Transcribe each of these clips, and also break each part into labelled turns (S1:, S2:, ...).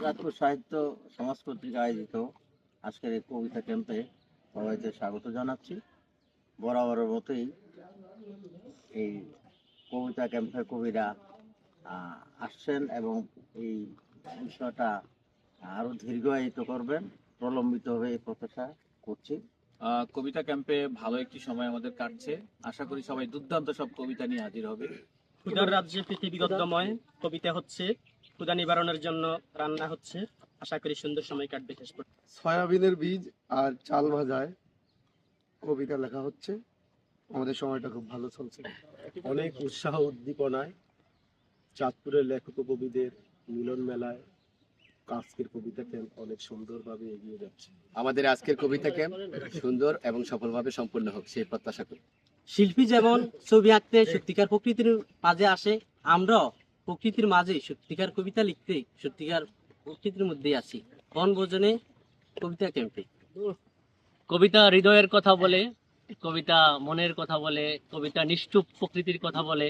S1: চাঁদপুর সাহিত্য সমাজ কর্তৃক আয়োজিত আজকের এই কবিতা ক্যাম্পে সবাইকে স্বাগত জানাচ্ছি। বরাবরের মতোই এই কবিতা ক্যাম্পে কবিরা আসছেন এবং এই বিষয়টা আরো দীর্ঘায়িত করবেন, প্রলম্বিত হবে এই প্রচেষ্টা করছি।
S2: কবিতা ক্যাম্পে ভালো একটি সময় আমাদের কাটছে। আশা করি সবাই দুর্দান্ত সব কবিতা নিয়ে হাজির হবে।
S3: ক্ষুধার রাজ্যে পৃথিবী গদ্যময়, কবিতা হচ্ছে, ক্ষুধা নিবারণের জন্য রান্না হচ্ছে। আশা করি সুন্দর সময় কাটবে শেষ পর্যন্ত।
S4: সয়াবিনের বীজ আর চাল ভাজায় কবিতা লেখা হচ্ছে। আমাদের সময়টা খুব ভালো চলছে।
S5: অনেক উৎসাহ উদ্দীপনায় চাঁদপুরের লেখক ও কবিদের মিলন মেলায় আজকের কবিতা ক্যাম্প অনেক সুন্দরভাবে এগিয়ে যাচ্ছে।
S6: আমাদের আজকের কবিতা ক্যাম্প সুন্দর এবং সফলভাবে সম্পন্ন হোক সেই প্রত্যাশা করি।
S7: শিল্পী যেমন ছবি আঁকতে সত্যিকার প্রকৃতির মাঝে আসে, আমরাও প্রকৃতির মাঝে সত্যিকার কবিতা লিখতে সত্যিকার প্রকৃতির মধ্যেই আছি। বনভোজনে কবিতা ক্যাম্পে
S8: কবিতা হৃদয়ের কথা বলে, কবিতা মনের কথা বলে, কবিতা নিষ্ঠুপ প্রকৃতির কথা বলে।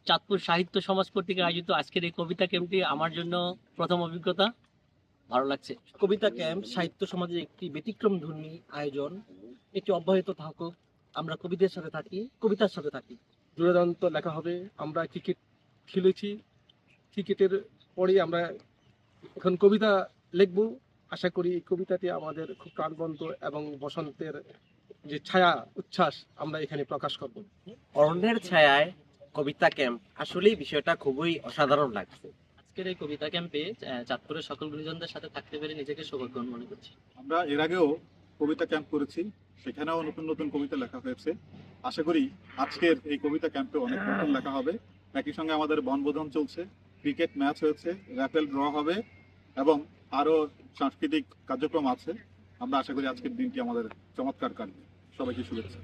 S8: চাঁদপুর সাহিত্য সমাজ কর্তৃক আয়োজিত আজকের এই কবিতা ক্যাম্পটি আমার জন্য প্রথম অভিজ্ঞতা, ভালো লাগছে।
S3: কবিতা ক্যাম্প সাহিত্য সমাজের একটি ব্যতিক্রমধর্মী আয়োজন। এটি অব্যাহত থাকুক। আমরা কবিদের সাথে থাকি, কবিতার সাথে থাকি।
S4: দুরান্ত লেখা হবে। আমরা ক্রিকেট খেলেছি, ক্রিকেটের পরেই আমরা এখন কবিতা লিখব। আশা করি এই কবিতাটি আমাদের খুব প্রাণবন্ত এবং বসন্তের যে ছায়া উচ্ছ্বাস আমরা এখানে প্রকাশ করব।
S9: অরণ্যের ছায়ায় কবিতা ক্যাম্প, আসলেই বিষয়টা খুবই অসাধারণ লাগছে।
S7: আজকের এই কবিতা ক্যাম্পে চাঁদপুরের সকল গুণীজনদের সাথে থাকতে পেরে নিজেকে সৌভাগ্যবান মনে করছি।
S10: আমরা এর আগেও কবিতা ক্যাম্প করেছি, সেখানেও নতুন নতুন কবিতা লেখা হয়েছে। আশা করি আজকের এই কবিতা ক্যাম্পে অনেক নতুন লেখা হবে। একই সঙ্গে আমাদের বনভোজন চলছে, ক্রিকেট ম্যাচ হয়েছে, র্যাপেল ড্র হবে এবং আরো সাংস্কৃতিক কার্যক্রম আছে। আমরা আশা করি আজকের দিনটি আমাদের চমৎকার কাটবে। সবাইকে শুভেচ্ছা।